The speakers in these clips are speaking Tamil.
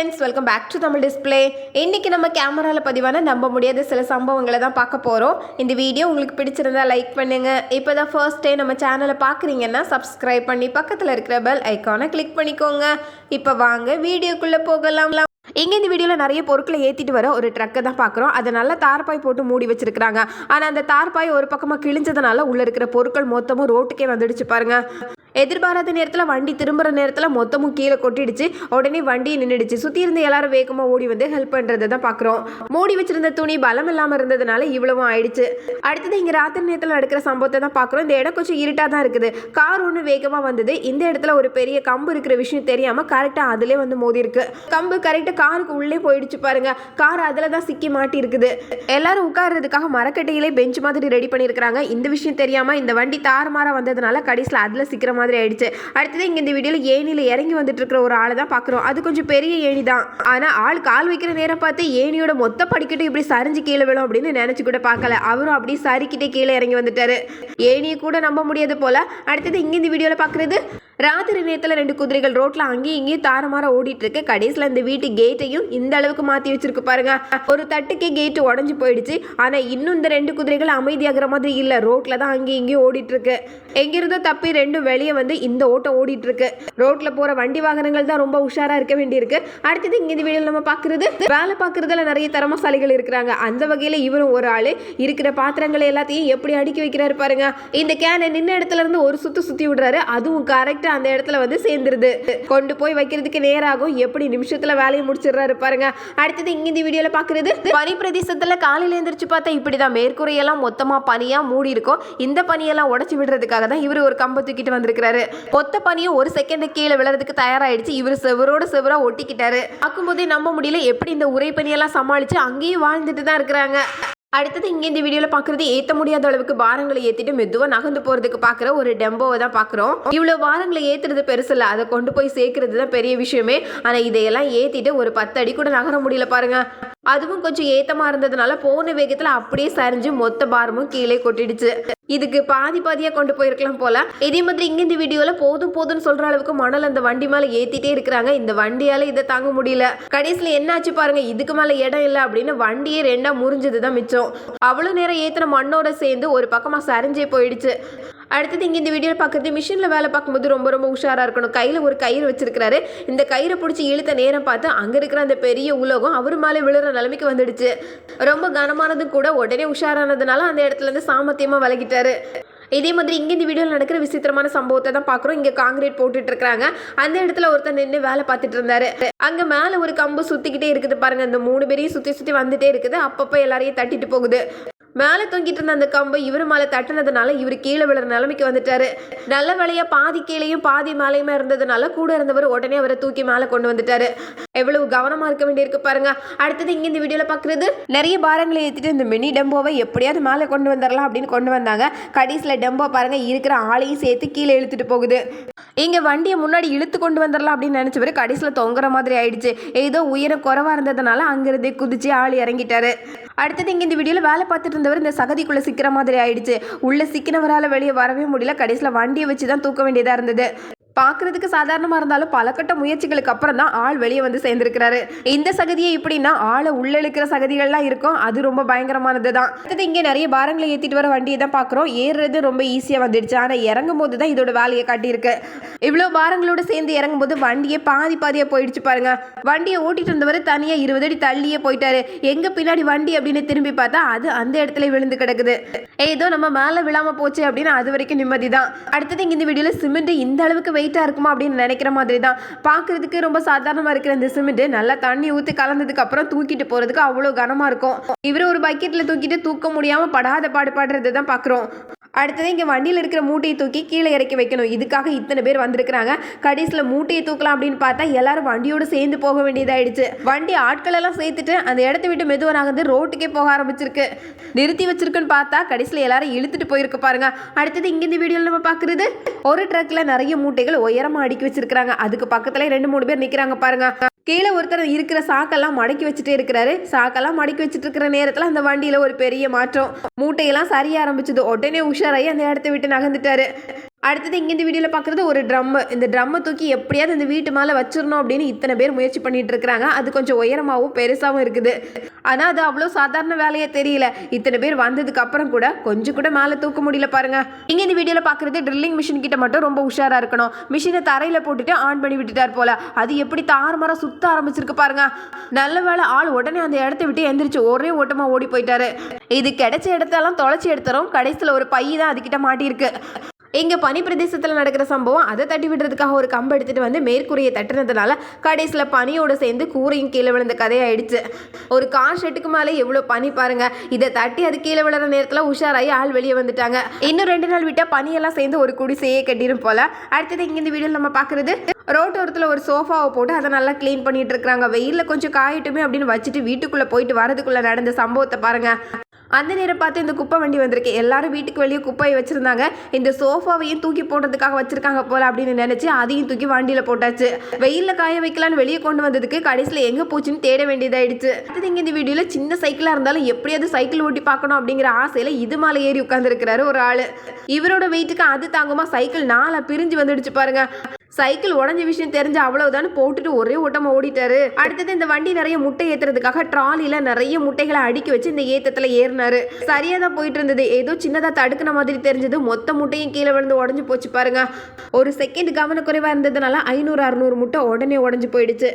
Friends, welcome back to Tamil display. இன்றைக்கி நம்ம கேமராவில் பதிவான நம்ப முடியாத சில சம்பவங்களை தான் பார்க்க போகிறோம். இந்த வீடியோ உங்களுக்கு பிடிச்சிருந்தா லைக் பண்ணுங்கள். இப்போ தான் ஃபர்ஸ்ட் டே நம்ம சேனலை பார்க்குறீங்கன்னா சப்ஸ்கிரைப் பண்ணி பக்கத்தில் இருக்கிற பெல் ஐக்கானை கிளிக் பண்ணிக்கோங்க. இப்போ வாங்க வீடியோக்குள்ளே போகலாம். இங்கே இந்த வீடியோவில் நிறைய பொருட்களை ஏற்றிட்டு வர ஒரு ட்ரக்கை தான் பார்க்குறோம். அதை நல்லா தார்பாய் போட்டு மூடி வச்சிருக்கிறாங்க. ஆனால் அந்த தார்பாய் ஒரு பக்கமாக கிழிஞ்சதுனால உள்ளே இருக்கிற பொருட்கள் மொத்தமும் ரோட்டுக்கே வந்துடுச்சு பாருங்க. எதிர்பாராத நேரத்தில் வண்டி திரும்புகிற நேரத்தில் மொத்தமும் கீழே கொட்டிடுச்சு. உடனே வண்டி நின்றுடுச்சு. சுற்றி இருந்து எல்லாரும் வேகமாக ஓடி வந்து ஹெல்ப் பண்ணுறதை தான் பார்க்குறோம். மூடி வச்சிருந்த துணி பலம் இல்லாமல் இருந்ததுனால இவ்வளவும் ஆயிடுச்சு. அடுத்தது இங்கே ராத்திரி நேரத்தில் நடக்கிற சம்பவத்தை தான் பார்க்குறோம். இந்த இடம் கொஞ்சம் இருட்டாக தான் இருக்குது. கார் ஒன்று வேகமாக வந்தது. இந்த இடத்துல ஒரு பெரிய கம்பு இருக்கிற விஷயம் தெரியாமல் கரெக்டாக அதிலே வந்து மோதி இருக்கு. கம்பு கரெக்டாக காருக்கு உள்ளே போயிடுச்சு பாருங்க. கார் அதில் தான் சிக்கி மாட்டி இருக்குது. எல்லாரும் உட்கார்றதுக்காக மரக்கட்டையிலே பெஞ்ச் மாதிரி ரெடி பண்ணியிருக்கிறாங்க. இந்த விஷயம் தெரியாமல் இந்த வண்டி தாறுமாறாக வந்ததுனால கடைசியில் அதில் சிக்கிற மாதிரி ஆயிடுச்சு. அடுத்தது இங்க இந்த வீடியோல ஏணியில இறங்கி வந்துட்டு இருக்கிற ஒரு ஆளை தான் பாக்குறோம். அது கொஞ்சம் பெரிய ஏணி தான். ஆனா ஆள் கால் வைக்கிற நேரம் பார்த்து ஏணியோட மொத்த படிக்கட்டு இப்படி சரிஞ்சு கீழே விழும் அப்படின்னு நினைச்சு கூட பார்க்கல. அவரும் அப்படி சரிக்கிட்டே கீழே இறங்கி வந்துட்டாரு. ஏணியை கூட நம்ப முடியாது போல. அடுத்தது இங்க இந்த வீடியோல பாக்குறது ராத்திரி நேரத்தில் 2 குதிரைகள் ரோட்ல அங்கேயும் இங்கேயும் தாரமாற ஓடிட்டு இருக்கு. கடைசியில் இந்த வீட்டு கேட்டையும் இந்த அளவுக்கு மாற்றி வச்சிருக்கு பாருங்க. ஒரு தட்டுக்கே கேட்டு உடஞ்சி போயிடுச்சு. ஆனால் இன்னும் இந்த 2 குதிரைகள் அமைதியாகிற மாதிரி இல்லை. ரோட்ல தான் அங்கேயும் இங்கேயும் ஓடிட்டு இருக்கு. எங்கிருந்தோ தப்பி 2 வெளியே வந்து இந்த ஓட்டம் ஓடிட்டு இருக்கு. ரோட்ல போற வண்டி வாகனங்கள் தான் ரொம்ப உஷாரா இருக்க வேண்டியிருக்கு. அடுத்தது இங்க இந்த வீடியோவில் நம்ம பார்க்கறது வேலை பார்க்கறதுல நிறைய திறமசாலிகள் இருக்கிறாங்க. அந்த வகையில் இவரும் ஒரு ஆளு. இருக்கிற பாத்திரங்களை எல்லாத்தையும் எப்படி அடுக்கி வைக்கிறாரு பாருங்க. இந்த கேனை நின்ன இடத்துல இருந்து ஒரு சுத்தி விடுறாரு. அதுவும் கரெக்டா அந்த இடத்துல வந்து சேர்ந்துருது. கொண்டு போய் வைக்கிறதுக்கு நேராகும். எப்படி நிமிஷத்துல வேலையை முடிச்சிடுறாரு பாருங்க. அடுத்தது இங்க இந்த வீடியோல பாக்குறது பனி பிரதேசத்துல காலையில எந்திரிச்சு பார்த்தா இப்படிதான் மேற்கூரையெல்லாம் மொத்தமா பனியா மூடி இருக்கும். இந்த பனியெல்லாம் உடைச்சு விடுறதுக்காக தான் இவரு ஒரு கம்பை தூக்கிட்டு வந்திருக்கிறாரு. மொத்த பனியும் ஒரு செகண்ட் கீழே விழுறதுக்கு தயாராயிடுச்சு. இவர் செவரோட செவரா ஒட்டிக்கிட்டாரு. பார்க்கும்போதே நம்ப முடியல எப்படி இந்த உரை பனியெல்லாம் சமாளிச்சு அங்கேயும் வாழ்ந்துட்டு தான் இருக்கிறாங்க. அடுத்தது இங்கே இந்த வீடியோவில் பார்க்குறது ஏற்ற முடியாத அளவுக்கு பாரங்களை ஏற்றிட்டு மெதுவாக நகர்ந்து போகிறதுக்கு பார்க்குற ஒரு டெம்போவை தான் பார்க்குறோம். இவ்வளோ பாரங்களை ஏற்றுறது பெருசு இல்லை. அதை கொண்டு போய் சேர்க்கறது தான் பெரிய விஷயமே. ஆனால் இதையெல்லாம் ஏற்றிட்டு ஒரு 10 அடி கூட நகர முடியல பாருங்க. அதுவும் கொஞ்சம் ஏத்தமாக இருந்ததுனால போன வேகத்தில் அப்படியே சரிஞ்சு மொத்த பாரமும் கீழே கொட்டிடுச்சு. இதுக்கு பாதியாக கொண்டு போயிருக்கலாம் போல. இதே மாதிரி இங்கே இந்த வீடியோவில் போதும்னு சொல்கிற அளவுக்கு மணல் அந்த வண்டி மேலே ஏற்றிட்டே இருக்கிறாங்க. இந்த வண்டியால் இதை தாங்க முடியல. கடைசியில் என்னாச்சு பாருங்க. இதுக்கு மேலே இடம் இல்லை அப்படின்னு வண்டியே 2ஆக முறிஞ்சது தான் மிச்சம். அவ்வளோ நேரம் ஏற்றின மண்ணோட சேர்ந்து ஒரு பக்கமாக சரிஞ்சே போயிடுச்சு. அடுத்தது இங்கே இந்த வீடியோவில் பார்க்குறது மிஷினில் வேலை பார்க்கும்போது ரொம்ப உஷாராக இருக்கணும். கையில் ஒரு கயிறு வச்சிருக்கிறாரு. இந்த கயிறை பிடிச்சி இழுத்த நேரம் பார்த்து அங்கே இருக்கிற அந்த பெரிய உலகம் அவர் மேலே விழுற நிலைமைக்கு வந்துடுச்சு. ரொம்ப கனமானதும் கூட. உடனே உஷாரானதுனால அந்த இடத்துல இருந்து சாமர்த்தியமாக விலகிட்டாரு. இதே மாதிரி இங்கே இந்த வீடியோவில் நடக்கிற விசித்திரமான சம்பவத்தை தான் பார்க்குறோம். இங்கே காங்கிரீட் போட்டுட்டு இருக்காங்க. அந்த இடத்துல ஒருத்தர் நின்று வேலை பார்த்துட்டு இருந்தாரு. அங்கே மேலே ஒரு கம்பு சுற்றிக்கிட்டே இருக்குது பாருங்க. அந்த 3 பேரையும் சுற்றி வந்துட்டே இருக்குது. அப்பப்போ எல்லாரையும் தட்டிட்டு போகுது. மேலே தொங்கிட்டு இருந்த அந்த கம்பு இவர் மேலே தட்டினதுனால இவர் கீழே விழுற நிலைமைக்கு வந்துட்டாரு. நல்ல வேலையா பாதி கீழேயும் பாதி மேலேயுமே இருந்ததுனால கூட இருந்தவர் உடனே அவரை தூக்கி மேலே கொண்டு வந்துட்டாரு. எவ்வளவு கவனமா இருக்க வேண்டியிருக்கு பாருங்க. அடுத்தது இங்க இந்த வீடியோல பாக்குறது நிறைய பாரங்களை ஏற்றிட்டு இந்த மினி டெம்போவை எப்படியாவது மேலே கொண்டு வந்துடலாம் அப்படின்னு கொண்டு வந்தாங்க. கடைசியில் டெம்போ பாருங்க இருக்கிற ஆளையும் சேர்த்து கீழே இழுத்துட்டு போகுது. இங்க வண்டியை முன்னாடி இழுத்து கொண்டு வந்துடலாம் அப்படின்னு நினைச்சவர் கடைசியில் தொங்குற மாதிரி ஆயிடுச்சு. ஏதோ உயரம் குறைவா இருந்ததுனால அங்கிருந்தே குதிச்சு ஆள் இறங்கிட்டாரு. அடுத்தது இங்க இந்த வீடியோல வேலை பார்த்துட்டு இருந்தவர் இந்த சகதிக்குள்ள சிக்கிற மாதிரி ஆயிடுச்சு. உள்ள சிக்கினவரால் வெளியே வரவே முடியல. கடைசியில் வண்டியை வச்சு தான் தூக்க வேண்டியதா இருந்தது. பார்க்கறதுக்கு சாதாரணமாக இருந்தாலும் பலகட்ட முயற்சிகளுக்கு அப்புறம் தான் ஆள் வெளியே வந்து சேர்ந்திருக்கிறாரு. இந்த சகதியை இப்படின்னா ஆளை உள்ள இழுக்கிற சகதிகள்லாம் இருக்கும். அது ரொம்ப பயங்கரமானது தான். அடுத்தது இங்கே நிறைய பாரங்களை ஏற்றிட்டு வர வண்டியை தான் பார்க்குறோம். ஏறுறது ரொம்ப ஈஸியாக வந்துடுச்சு. ஆனால் இறங்கும் போது தான் இதோட வேலையை காட்டியிருக்கு. இவ்வளோ பாரங்களோட சேர்ந்து இறங்கும் போது வண்டியை பாதியாக போயிடுச்சு பாருங்க. வண்டியை ஓட்டிட்டு இருந்தவர் தனியாக 20 அடி தள்ளியே போயிட்டாரு. எங்க பின்னாடி வண்டி அப்படின்னு திரும்பி பார்த்தா அது அந்த இடத்துல விழுந்து கிடக்குது. ஏதோ நம்ம மேலே விழாம போச்சு அப்படின்னு அது வரைக்கும் நிம்மதி தான். அடுத்தது இங்கே இந்த வீடியோவில் சிமெண்ட் இந்த அளவுக்கு வெயிட்டாக இருக்குமா அப்படின்னு நினைக்கிற மாதிரி தான். பார்க்கறதுக்கு ரொம்ப சாதாரணமாக இருக்கிற இந்த சிமெண்ட் நல்லா தண்ணி ஊற்றி கலந்ததுக்கு அப்புறம் தூக்கிட்டு போகிறதுக்கு அவ்வளோ கனமாக இருக்கும். இவர் ஒரு பக்கெட்டில் தூக்கிட்டு தூக்க முடியாமல் படாத பாடுபடுறது தான் பார்க்குறோம். அடுத்தது இங்கே வண்டியில் இருக்கிற மூட்டையை தூக்கி கீழே இறக்கி வைக்கணும். இதுக்காக இத்தனை பேர் வந்திருக்கிறாங்க. கடைசியில் மூட்டையை தூக்கலாம் அப்படின்னு பார்த்தா எல்லாரும் வண்டியோடு சேர்ந்து போக வேண்டியதாயிடுச்சு. வண்டி ஆட்கள் எல்லாம் சேர்த்துட்டு அந்த இடத்த விட்டு மெதுவாக நகர்ந்து ரோட்டுக்கே போக ஆரம்பிச்சிருக்கு. நிறுத்தி வச்சிருக்குன்னு பார்த்தா கடைசியில் எல்லாரும் இழுத்துட்டு போயிருக்கு பாருங்க. அடுத்தது இங்கே இந்த வீடியோவில் நம்ம பார்க்குறது ஒரு ட்ரக்கில் நிறைய மூட்டைகள் உயரமாக அடுக்கி வச்சிருக்கிறாங்க. அதுக்கு பக்கத்துல 2-3 பேர் நிற்கிறாங்க பாருங்க. கீழே ஒருத்தர் இருக்கிற சாக்கெல்லாம் மடக்கி வச்சுட்டே இருக்கிறாரு. சாக்கெல்லாம் மடக்கி வச்சுட்டு இருக்கிற நேரத்தில் அந்த வண்டியில் ஒரு பெரிய மாற்றம். மூட்டையெல்லாம் சரிய ஆரம்பிச்சது. உடனே உஷாராயி அந்த இடத்த விட்டு நகர்ந்துட்டாரு. அடுத்தது இங்கே இந்த வீடியோவில் பார்க்குறது ஒரு ட்ரம்மு. இந்த ட்ரம்மை தூக்கி எப்படியாவது இந்த வீட்டு மேலே வச்சிடணும் அப்படின்னு இத்தனை பேர் முயற்சி பண்ணிட்டு இருக்கிறாங்க. அது கொஞ்சம் உயரமாகவும் பெருசாகவும் இருக்குது. ஆனால் அது அவ்வளோ சாதாரண வேலையே தெரியல. இத்தனை பேர் வந்ததுக்கு அப்புறம் கூட கொஞ்சம் கூட மேலே தூக்க முடியல பாருங்க. இங்கே இந்த வீடியோவில் பார்க்குறது ட்ரில்லிங் மிஷின் கிட்ட மட்டும் ரொம்ப உஷாராக இருக்கணும். மிஷினை தரையில் போட்டுட்டு ஆன் பண்ணி விட்டுட்டார் போல. அது எப்படி தாறுமாறாக சுத்த ஆரம்பிச்சிருக்கு பாருங்க. நல்ல வேலை ஆள் உடனே அந்த இடத்த விட்டு எந்திரிச்சு ஒரே ஓட்டமாக ஓடி போயிட்டாரு. இது கிடைச்ச இடத்தெல்லாம் தொலைச்சி எடுத்துறோம். கடைசியில் ஒரு பை தான் அதுக்கிட்ட மாட்டியிருக்கு. இங்கே பனி பிரதேசத்தில் நடக்கிற சம்பவம். அதை தட்டி விடுறதுக்காக ஒரு கம்பு எடுத்துகிட்டு வந்து மேற்கூரையை தட்டுனதுனால கடைசியில் பனியோடு சேர்ந்து கூரையும் கீழே விழுந்த கதையாயிடுச்சு. ஒரு கார் ஷெட்டுக்கு மேலே எவ்வளோ பனி பாருங்க. இதை தட்டி அது கீழே விழுற நேரத்தில் உஷாராகி ஆள் வெளியே வந்துட்டாங்க. இன்னும் 2 நாள் விட்டால் பனியெல்லாம் சேர்ந்து ஒரு குடிசையே கட்டிடும் போல. அடுத்தது இங்கே இந்த வீடியோவில் நம்ம பார்க்குறது ரோட்டோரத்தில் ஒரு சோஃபாவை போட்டு அதை நல்லா க்ளீன் பண்ணிட்டு இருக்காங்க. வெயிலில் கொஞ்சம் காயட்டுமே அப்படின்னு வச்சுட்டு வீட்டுக்குள்ளே போயிட்டு வரதுக்குள்ளே நடந்த சம்பவத்தை பாருங்க. அந்த நேரம் பார்த்து இந்த குப்பை வண்டி வந்திருக்கு. எல்லாரும் வீட்டுக்கு வெளியே குப்பையை வச்சிருந்தாங்க. இந்த சோஃபாவையும் தூக்கி போடுறதுக்காக வச்சிருக்காங்க போல அப்படின்னு நினைச்சு அதையும் தூக்கி வண்டியில் போட்டாச்சு. வெயிலில் காய வைக்கலான்னு வெளியே கொண்டு வந்ததுக்கு கடைசியில் எங்கே போச்சுன்னு தேட வேண்டியதாயிடுச்சு. அடுத்தது இங்கே இந்த வீடியோவில் சின்ன சைக்கிளாக இருந்தாலும் எப்படியாவது சைக்கிள் ஓட்டி பார்க்கணும் அப்படிங்கிற ஆசையில் இது மேலே ஏறி உட்காந்துருக்கிறாரு ஒரு ஆள். இவரோட வெயிட்டுக்கு அது தாங்குமா சைக்கிள் 4 பிரிஞ்சு வந்துடுச்சு பாருங்க. சைக்கிள் உடஞ்ச விஷயம் தெரிஞ்சு அவ்வளவுதான் போட்டுட்டு ஒரே ஓட்டமா ஓடிட்டாரு. அடுத்தது இந்த வண்டி நிறைய முட்டை ஏத்துறதுக்காக ட்ராலில நிறைய முட்டைகளை அடுக்கி வச்சு இந்த ஏத்தத்துல ஏறினாரு. சரியா தான் போயிட்டு இருந்தது. ஏதோ சின்னதா தடுக்கின மாதிரி தெரிஞ்சது. மொத்த முட்டையும் கீழே விழுந்து உடஞ்சு போச்சு பாருங்க. ஒரு செகண்ட் கவனக்குறைவா இருந்ததுனால 500-600 முட்டை உடனே உடஞ்சு போயிடுச்சு.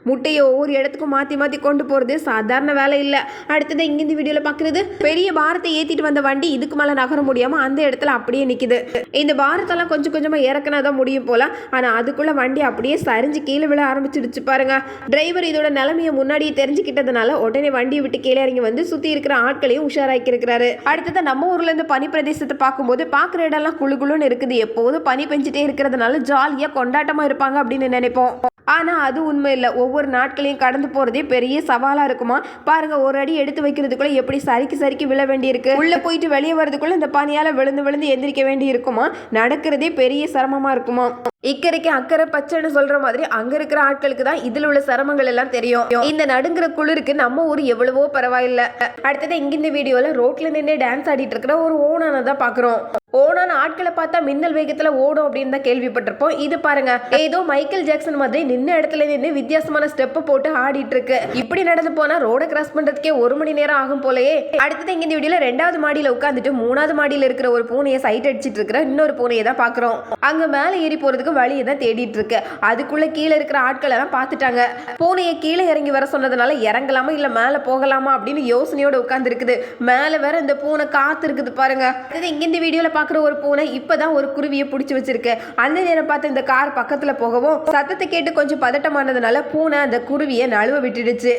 முட்டையை ஒவ்வொரு இடத்துக்கும் மாற்றி மாற்றி கொண்டு போகிறது சாதாரண வேலை இல்லை. அடுத்தது இங்கே இந்த வீடியோவில் பார்க்குறது பெரிய பாரத்தை ஏற்றிட்டு வந்த வண்டி இதுக்கு மேலே நகர முடியாமல் அந்த இடத்துல அப்படியே நிற்கிது. இந்த பாரத்தெல்லாம் கொஞ்சம் கொஞ்சமாக இறக்குனா தான் முடியும் போல. ஆனால் அதுக்குள்ளே வண்டி அப்படியே சரிஞ்சு கீழே விழ ஆரம்பிச்சிடுச்சு பாருங்க. டிரைவர் இதோட நிலைமையை முன்னாடியே தெரிஞ்சுக்கிட்டதுனால உடனே வண்டியை விட்டு கீழே இறங்கி வந்து சுற்றி இருக்கிற ஆட்களையும் உஷாராக்கி இருக்கிறாரு. அடுத்தது நம்ம ஊர்லேருந்து பனி பிரதேசத்தை பார்க்கும்போது பார்க்குற இடம்லாம் குழு குழுன்னு இருக்குது. எப்போதும் பனி பெஞ்சிட்டே இருக்கிறதுனால ஜாலியாக கொண்டாட்டமாக இருப்பாங்க அப்படின்னு நினைப்போம். ஆனால் அது உண்மை இல்லை. ஒவ்வொரு நாட்களையும் கடந்து போகிறதே பெரிய சவாலாக இருக்குமா பாருங்க. ஒரு அடி எடுத்து வைக்கிறதுக்குள்ள எப்படி சறுக்கி விழ வேண்டியிருக்கு. உள்ளே போயிட்டு வெளியே வரதுக்குள்ள இந்த பனியால் விழுந்து எந்திரிக்க வேண்டி இருக்குமா. நடக்கிறதே பெரிய சிரமமாக இருக்குமா. இக்கரைக்கு அக்கறை பச்சைன்னு சொல்ற மாதிரி அங்க இருக்கிற ஆட்களுக்கு தான் இதுல உள்ள சிரமங்கள் எல்லாம் தெரியும். இந்த நடுங்கிற குளிருக்கு நம்ம ஊர் எவ்வளவோ பரவாயில்ல. அடுத்தது இங்க இந்த வீடியோல ரோட்ல நின்று டான்ஸ் ஆடிட்டு இருக்கிற ஒரு ஓனான தான் பாக்குறோம். ஓனான ஆட்களை பார்த்தா மின்னல் வேகத்துல ஓடும் அப்படின்னு தான் கேள்விப்பட்டிருப்போம். இது பாருங்க ஏதோ மைக்கேல் ஜாக்சன் மாதிரி நின்ன இடத்துல நின்று வித்தியாசமான ஸ்டெப் போட்டு ஆடிட்டு இருக்கு. இப்படி நடந்து போனா ரோட கிராஸ் பண்றதுக்கே 1 மணி நேரம் ஆகும் போலயே. அடுத்தது இங்க இந்த வீடியோல 2வது மாடியில உட்காந்துட்டு 3வது மாடியில இருக்கிற ஒரு பூனையை சைட் அடிச்சிட்டு இருக்கிற இன்னொரு பூனையை தான் பாக்குறோம். அங்க மேல ஏறி போறதுக்கு வழியை தான் தேடிட்டு இருக்கு. அதுக்குள்ள கீழே இருக்கிற ஆட்கள் எல்லாம் பார்த்துட்டாங்க. பூனையை கீழே இறங்கி வர சொன்னதுனால இறங்கலாமா இல்ல மேல போகலாமா அப்படின்னு யோசனையோட உட்கார்ந்து இருக்குது. மேல வேற இந்த பூனை காத்து இருக்குது பாருங்க. இங்க இந்த வீடியோல பாக்குற ஒரு பூனை இப்பதான் ஒரு குருவியை பிடிச்சு வச்சிருக்கு. அந்த நேரம் பார்த்து இந்த கார் பக்கத்துல போகவும் சத்தத்தை கேட்டு கொஞ்சம் பதட்டமானதுனால பூனை அந்த குருவியை நழுவ விட்டுடுச்சு.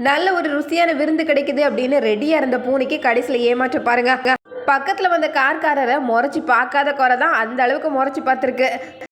நல்ல ஒரு ருசியான விருந்து கிடைக்குது அப்படின்னு ரெடியா இருந்த பூனைக்கு கடைசியில ஏமாற்ற பாருங்க. பக்கத்துல வந்த கார்காரரை முறைச்சு பார்க்காத குறை தான் அந்த அளவுக்கு முறைச்சு பார்த்துருக்கு.